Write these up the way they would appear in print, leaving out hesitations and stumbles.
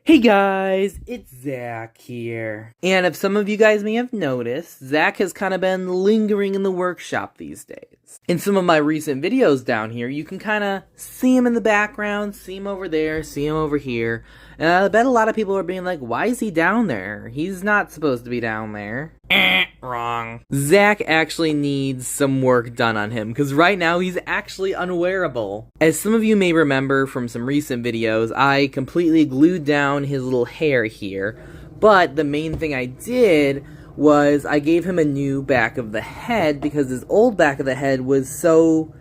Hey guys, it's Zach here. And if some of you guys may have noticed, Zach has kind of been lingering in the workshop these days. In some of my recent videos down here, you can kind of see him in the background, see him over there, see him over here. And I bet a lot of people are being like, why is he down there? He's not supposed to be down there. Wrong. Zach actually needs some work done on him, because right now he's actually unwearable. As some of you may remember from some recent videos, I completely glued down his little hair here, but the main thing I did was I gave him a new back of the head, because his old back of the head was so,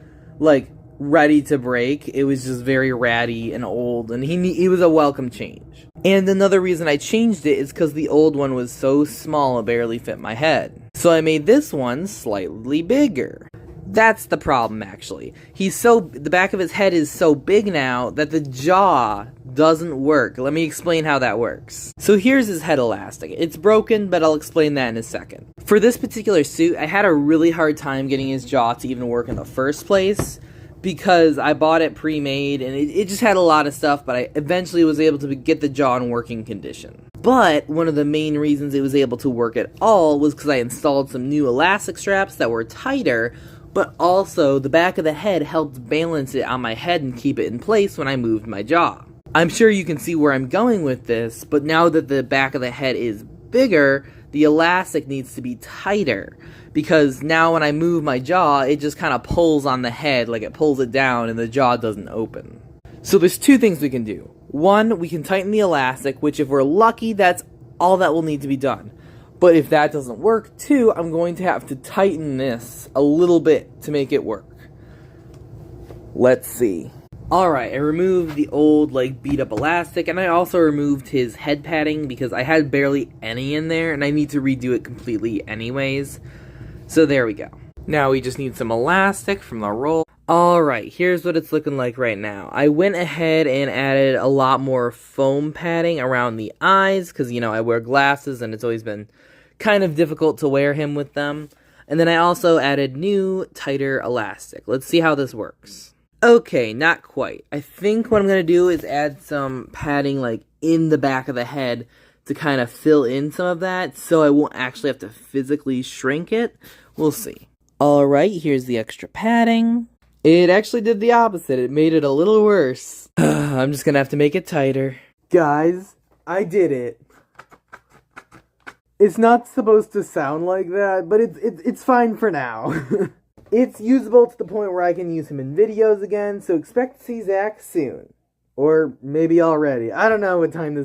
ready to break. It was just very ratty and old, and he was a welcome change. And another reason I changed it is because the old one was so small it barely fit my head. So I made this one slightly bigger. That's the problem, actually. The back of his head is so big now that the jaw doesn't work. Let me explain how that works. So here's his head elastic. It's broken, but I'll explain that in a second. For this particular suit, I had a really hard time getting his jaw to even work in the first place, because I bought it pre-made, and it just had a lot of stuff, but I eventually was able to get the jaw in working condition. But one of the main reasons it was able to work at all was because I installed some new elastic straps that were tighter, but also the back of the head helped balance it on my head and keep it in place when I moved my jaw. I'm sure you can see where I'm going with this, but now that the back of the head is bigger, the elastic needs to be tighter, because now when I move my jaw, it just kind of pulls on the head, like it pulls it down and the jaw doesn't open. So there's two things we can do. One, we can tighten the elastic, which if we're lucky, that's all that will need to be done. But if that doesn't work, two, I'm going to have to tighten this a little bit to make it work. Let's see. Alright, I removed the old, beat up elastic, and I also removed his head padding because I had barely any in there, and I need to redo it completely anyways. So there we go. Now we just need some elastic from the roll. Alright, here's what it's looking like right now. I went ahead and added a lot more foam padding around the eyes, because, I wear glasses, and it's always been kind of difficult to wear him with them. And then I also added new, tighter elastic. Let's see how this works. Okay, not quite. I think what I'm going to do is add some padding, in the back of the head to kind of fill in some of that, so I won't actually have to physically shrink it. We'll see. Alright, here's the extra padding. It actually did the opposite. It made it a little worse. I'm just going to have to make it tighter. Guys, I did it. It's not supposed to sound like that, but it's fine for now. It's usable to the point where I can use him in videos again, so expect to see Zach soon. Or maybe already. I don't know what time this